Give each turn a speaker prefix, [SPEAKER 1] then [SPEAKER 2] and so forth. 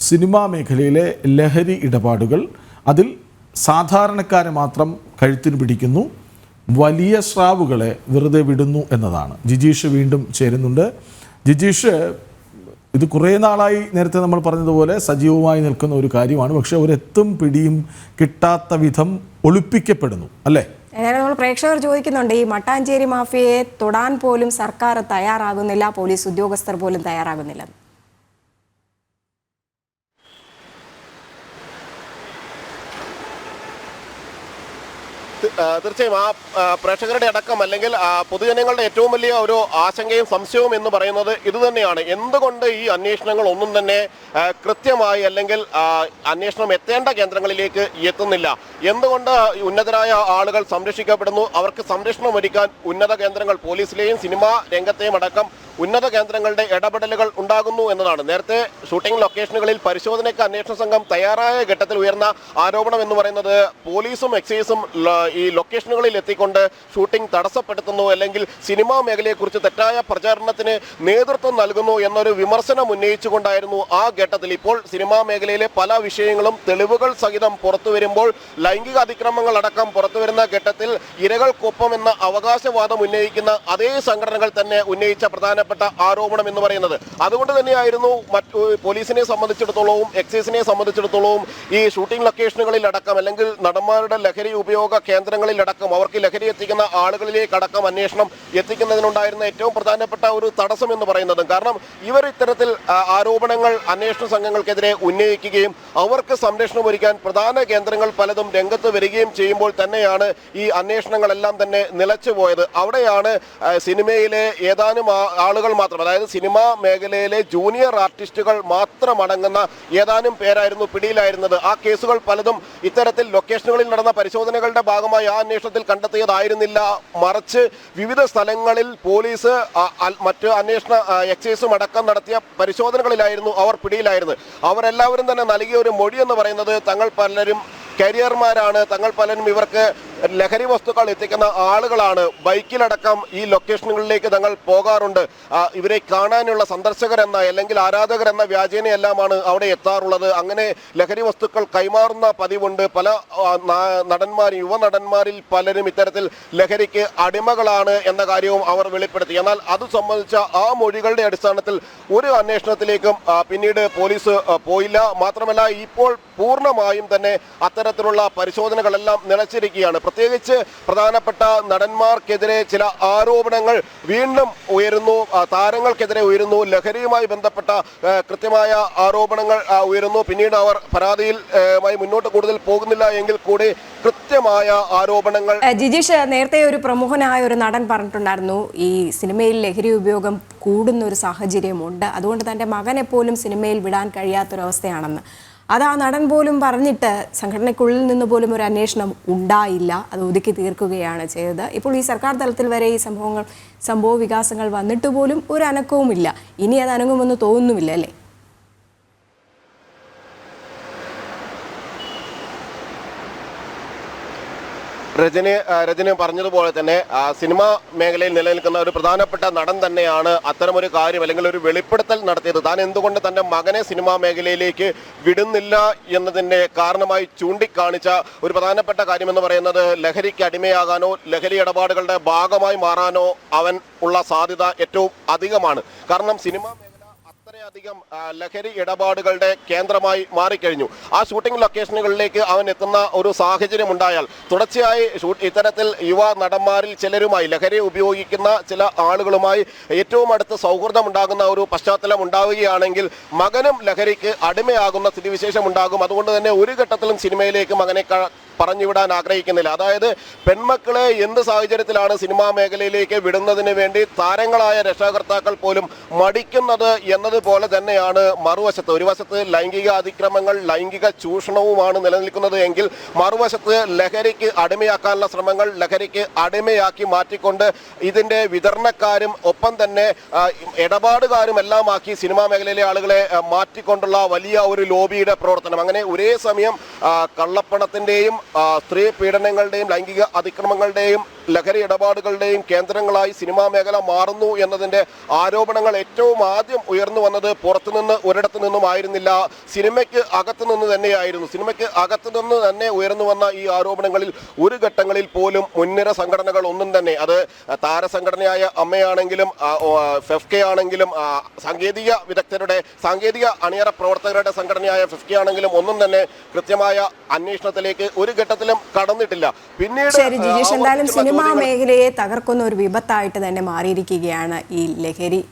[SPEAKER 1] Cinema മേഖലയിലെ ലഹരി ഇടപാടുകൾ, അതിൽ സാധാരണക്കാരെ മാത്രം കഴുത്തിന് പിടിക്കുന്നു, വലിയ സ്രാവുകളെ വെറുതെ വിടുന്നു എന്നതാണ്. ജിജീഷ് വീണ്ടും ചേരുന്നുണ്ട്. ജിജീഷ്, ഇത് കുറേ നാളായി നേരത്തെ നമ്മൾ പറഞ്ഞതുപോലെ സജീവമായി നിൽക്കുന്ന ഒരു കാര്യമാണ്. പക്ഷേ ഒരെത്തും പിടിയും കിട്ടാത്ത വിധം ഒളിപ്പിക്കപ്പെടുന്നു, അല്ലേ?
[SPEAKER 2] നമ്മൾ പ്രേക്ഷകർ ചോദിക്കുന്നുണ്ട്, ഈ മട്ടാഞ്ചേരി മാഫിയയെ തൊടാൻ പോലും സർക്കാർ തയ്യാറാകുന്നില്ല, പോലീസ് ഉദ്യോഗസ്ഥർ പോലും തയ്യാറാകുന്നില്ല.
[SPEAKER 3] തീർച്ചയായും ആ പ്രേക്ഷകരുടെ അടക്കം അല്ലെങ്കിൽ പൊതുജനങ്ങളുടെ ഏറ്റവും വലിയ ഒരു ആശങ്കയും സംശയവും എന്ന് പറയുന്നത് ഇതുതന്നെയാണ്. എന്തുകൊണ്ട് ഈ അന്വേഷണങ്ങൾ ഒന്നും തന്നെ കൃത്യമായി അല്ലെങ്കിൽ അന്വേഷണം എത്തേണ്ട കേന്ദ്രങ്ങളിലേക്ക് എത്തുന്നില്ല? എന്തുകൊണ്ട് ഉന്നതരായ ആളുകൾ സംരക്ഷിക്കപ്പെടുന്നു? അവർക്ക് സംരക്ഷണം ഒരുക്കാൻ ഉന്നത കേന്ദ്രങ്ങൾ, പോലീസിലെയും സിനിമാ രംഗത്തെയും അടക്കം ഉന്നത കേന്ദ്രങ്ങളുടെ ഇടപെടലുകൾ ഉണ്ടാകുന്നു എന്നതാണ്. നേരത്തെ ഷൂട്ടിംഗ് ലൊക്കേഷനുകളിൽ പരിശോധനയ്ക്ക് അന്വേഷണ സംഘം തയ്യാറായ ഘട്ടത്തിൽ ഉയർന്ന ആരോപണം എന്ന് പറയുന്നത് പോലീസും എക്സൈസും ഈ ലൊക്കേഷനുകളിൽ എത്തിക്കൊണ്ട് ഷൂട്ടിംഗ് തടസ്സപ്പെടുത്തുന്നു, അല്ലെങ്കിൽ സിനിമാ മേഖലയെക്കുറിച്ച് തെറ്റായ പ്രചാരണത്തിന് നേതൃത്വം നൽകുന്നു എന്നൊരു വിമർശനം ഉന്നയിച്ചുകൊണ്ടായിരുന്നു ആ ഘട്ടത്തിൽ. ഇപ്പോൾ സിനിമാ മേഖലയിലെ പല വിഷയങ്ങളും തെളിവുകൾ സഹിതം പുറത്തു വരുമ്പോൾ, ലൈംഗിക അതിക്രമങ്ങൾ അടക്കം പുറത്തുവരുന്ന ഘട്ടത്തിൽ ഇരകൾക്കൊപ്പം എന്ന അവകാശവാദം ഉന്നയിക്കുന്ന അതേ സംഘടനകൾ തന്നെ ഉന്നയിച്ച പ്രധാനപ്പെട്ട ആരോപണം എന്ന് പറയുന്നത്. അതുകൊണ്ട് തന്നെയായിരുന്നു പോലീസിനെ സംബന്ധിച്ചിടത്തോളവും എക്സൈസിനെ സംബന്ധിച്ചിടത്തോളവും ഈ ഷൂട്ടിംഗ് ലൊക്കേഷനുകളിൽ അടക്കം, അല്ലെങ്കിൽ നടന്മാരുടെ ലഹരി ഉപയോഗ കേന്ദ്രങ്ങളിലടക്കം, അവർക്ക് ലഹരി എത്തിക്കുന്ന ആളുകളിലേക്കടക്കം അന്വേഷണം എത്തിക്കുന്നതിനുണ്ടായിരുന്ന ഏറ്റവും പ്രധാനപ്പെട്ട ഒരു തടസ്സം എന്ന് പറയുന്നത്. കാരണം ഇവർ ഇത്തരത്തിൽ ആരോപണങ്ങൾ അന്വേഷണ സംഘങ്ങൾക്കെതിരെ ഉന്നയിക്കുകയും അവർക്ക് സംരക്ഷണം ഒരുക്കാൻ പ്രധാന കേന്ദ്രങ്ങൾ പലതും രംഗത്ത് വരികയും ചെയ്യുമ്പോൾ തന്നെയാണ് ഈ അന്വേഷണങ്ങളെല്ലാം തന്നെ നിലച്ചുപോയത്. അവിടെയാണ് സിനിമയിലെ ഏതാനും ആളുകൾ മാത്രം, അതായത് സിനിമാ മേഖലയിലെ ജൂനിയർ ആർട്ടിസ്റ്റുകൾ മാത്രം അടങ്ങുന്ന ഏതാനും പേരായിരുന്നു പിടിയിലായിരുന്നത്. ആ കേസുകൾ പലതും ഇത്തരത്തിൽ ലൊക്കേഷനുകളിൽ നടന്ന പരിശോധനകളുടെ ഭാഗമായി ആ അന്വേഷണത്തിൽ കണ്ടെത്തിയതായിരുന്നില്ല. മറിച്ച് വിവിധ സ്ഥലങ്ങളിൽ പോലീസ് മറ്റ് അന്വേഷണ എക്സൈസും അടക്കം നടത്തിയ പരിശോധനകളിലായിരുന്നു അവർ പിടിയിലായിരുന്നത്. അവരെല്ലാവരും തന്നെ നൽകിയ ഒരു മൊഴി എന്ന് പറയുന്നത്, തങ്ങൾ പലരും കരിയർമാരാണ്, തങ്ങൾ പലരും ഇവർക്ക് ലഹരി വസ്തുക്കൾ എത്തിക്കുന്ന ആളുകളാണ്, ബൈക്കിലടക്കം ഈ ലൊക്കേഷനുകളിലേക്ക് തങ്ങൾ പോകാറുണ്ട്, ഇവരെ കാണാനുള്ള സന്ദർശകരെന്ന അല്ലെങ്കിൽ ആരാധകരെന്ന വ്യാജേനയെല്ലാമാണ് അവിടെ എത്താറുള്ളത്, അങ്ങനെ ലഹരി വസ്തുക്കൾ കൈമാറുന്ന പതിവുണ്ട്. പല യുവ നടന്മാരിൽ പലരും ഇത്തരത്തിൽ ലഹരിക്ക് അടിമകളാണ് എന്ന കാര്യവും അവർ വെളിപ്പെടുത്തി. എന്നാൽ അത് സംബന്ധിച്ച ആ മൊഴികളുടെ അടിസ്ഥാനത്തിൽ ഒരു അന്വേഷണത്തിലേക്കും പിന്നീട് പോലീസ് പോയില്ല. മാത്രമല്ല, ഇപ്പോൾ പൂർണ്ണമായും തന്നെ അത്തരത്തിലുള്ള പരിശോധനകളെല്ലാം നിലച്ചിരിക്കുകയാണ്. പ്രത്യേകിച്ച് പ്രധാനപ്പെട്ട നടന്മാർക്കെതിരെ ചില ആരോപണങ്ങൾ വീണ്ടും ഉയരുന്നു, താരങ്ങൾക്കെതിരെ ഉയരുന്നു, ലഹരിയുമായി ബന്ധപ്പെട്ട കൃത്യമായ ആരോപണങ്ങൾ ഉയരുന്നു. പിന്നീട് അവർ പരാതിയിൽ മുന്നോട്ട് കൂടുതൽ പോകുന്നില്ല എങ്കിൽ കൂടി കൃത്യമായ ആരോപണങ്ങൾ.
[SPEAKER 2] ജിജീഷ്, നേരത്തെ ഒരു പ്രമുഖനായ ഒരു നടൻ പറഞ്ഞിട്ടുണ്ടായിരുന്നു, ഈ സിനിമയിൽ ലഹരി ഉപയോഗം കൂടുന്ന ഒരു സാഹചര്യമുണ്ട്, അതുകൊണ്ട് തൻ്റെ മകനെ പോലും സിനിമയിൽ വിടാൻ കഴിയാത്തൊരവസ്ഥയാണെന്ന്. അത് ആ നടൻ പോലും പറഞ്ഞിട്ട് സംഘടനയ്ക്കുള്ളിൽ നിന്ന് പോലും ഒരു അന്വേഷണം ഉണ്ടായില്ല, അത് ഒതുക്കി തീർക്കുകയാണ് ചെയ്തത്. ഇപ്പോൾ ഈ സർക്കാർ തലത്തിൽ വരെ ഈ സംഭവ വികാസങ്ങൾ വന്നിട്ട് പോലും ഒരു അനക്കവുമില്ല. ഇനി അത് അനങ്ങുമെന്ന് തോന്നുന്നുമില്ല, അല്ലേ?
[SPEAKER 3] രജനി പറഞ്ഞതുപോലെ തന്നെ സിനിമാ മേഖലയിൽ നിലനിൽക്കുന്ന ഒരു പ്രധാനപ്പെട്ട നടൻ തന്നെയാണ് അത്തരമൊരു കാര്യം അല്ലെങ്കിൽ ഒരു വെളിപ്പെടുത്തൽ നടത്തിയത്. താൻ എന്തുകൊണ്ട് തൻ്റെ മകനെ സിനിമാ മേഖലയിലേക്ക് വിടുന്നില്ല എന്നതിൻ്റെ കാരണമായി ചൂണ്ടിക്കാണിച്ച ഒരു പ്രധാനപ്പെട്ട കാര്യമെന്ന് പറയുന്നത്, ലഹരിക്ക് അടിമയാകാനോ ലഹരി ഇടപാടുകളുടെ ഭാഗമായി മാറാനോ അവൻ ഉള്ള സാധ്യത ഏറ്റവും അധികമാണ്. കാരണം സിനിമാ അത്രയധികം ലഹരി ഇടപാടുകളുടെ കേന്ദ്രമായി മാറിക്കഴിഞ്ഞു. ആ ഷൂട്ടിംഗ് ലൊക്കേഷനുകളിലേക്ക് അവൻ എത്തുന്ന ഒരു സാഹചര്യം ഉണ്ടായാൽ തുടർച്ചയായി ഇത്തരത്തിൽ യുവ നടന്മാരിൽ ചിലരുമായി, ലഹരി ഉപയോഗിക്കുന്ന ചില ആളുകളുമായി ഏറ്റവും അടുത്ത് സൗഹൃദം ഉണ്ടാകുന്ന ഒരു പശ്ചാത്തലം ഉണ്ടാവുകയാണെങ്കിൽ മകനും ലഹരിക്ക് അടിമയാകുന്ന സ്ഥിതിവിശേഷം ഉണ്ടാകും. അതുകൊണ്ട് തന്നെ ഒരു ഘട്ടത്തിലും സിനിമയിലേക്ക് മകനെ പറഞ്ഞുവിടാൻ ആഗ്രഹിക്കുന്നില്ല. അതായത് പെൺമക്കളെ എന്ത് സാഹചര്യത്തിലാണ് സിനിമാ മേഖലയിലേക്ക് വിടുന്നതിന് വേണ്ടി താരങ്ങളായ രക്ഷാകർത്താക്കൾ പോലും മടിക്കുന്നത് എന്നതുപോലെ തന്നെയാണ് മറുവശത്ത്. ഒരു വശത്ത് ലൈംഗിക അതിക്രമങ്ങൾ, ലൈംഗിക ചൂഷണവുമാണ് നിലനിൽക്കുന്നത് എങ്കിൽ മറുവശത്ത് ലഹരിക്ക് അടിമയാക്കാനുള്ള ശ്രമങ്ങൾ, ലഹരിക്ക് അടിമയാക്കി മാറ്റിക്കൊണ്ട് ഇതിൻ്റെ വിതരണക്കാരും ഒപ്പം തന്നെ ഇടപാടുകാരും എല്ലാമാക്കി സിനിമാ മേഖലയിലെ ആളുകളെ മാറ്റിക്കൊണ്ടുള്ള വലിയ ഒരു ലോബിയുടെ പ്രവർത്തനം. അങ്ങനെ ഒരേ സമയം കള്ളപ്പണത്തിൻ്റെയും സ്ത്രീ പീഡനങ്ങളുടെയും ലൈംഗിക അതിക്രമങ്ങളുടെയും ലഹരി ഇടപാടുകളുടെയും കേന്ദ്രങ്ങളായി സിനിമാ മേഖല മാറുന്നു എന്നതിൻ്റെ ആരോപണങ്ങൾ ഏറ്റവും ആദ്യം ഉയർന്നു വന്നത് വന്നത് പുറത്തുനിന്ന് ഒരിടത്തു നിന്നും ആയിരുന്നില്ല, സിനിമയ്ക്ക് അകത്തു നിന്ന് തന്നെയായിരുന്നു. സിനിമയ്ക്ക് അകത്തു നിന്ന് തന്നെ ഉയർന്നു വന്ന ഈ ആരോപണങ്ങളിൽ ഒരു ഘട്ടങ്ങളിൽ പോലും മുൻനിര സംഘടനകൾ ഒന്നും തന്നെ, അത് താരസംഘടനയായ അമ്മയാണെങ്കിലും ഫെഫ്കെ ആണെങ്കിലും സാങ്കേതിക വിദഗ്ധരുടെ സാങ്കേതിക അണിയറ പ്രവർത്തകരുടെ സംഘടനയായ ഫെഫ്കെ ആണെങ്കിലും ഒന്നും തന്നെ കൃത്യമായ അന്വേഷണത്തിലേക്ക് ഒരു ഘട്ടത്തിലും കടന്നിട്ടില്ല. പിന്നീട്
[SPEAKER 2] ശരി ജിജീഷ്, എന്തായാലും സിനിമാ മേഖലയെ തകർക്കുന്ന ഒരു വിപത്തായിട്ട് തന്നെ മാറിയിരിക്കുകയാണ് ഈ ലഹരി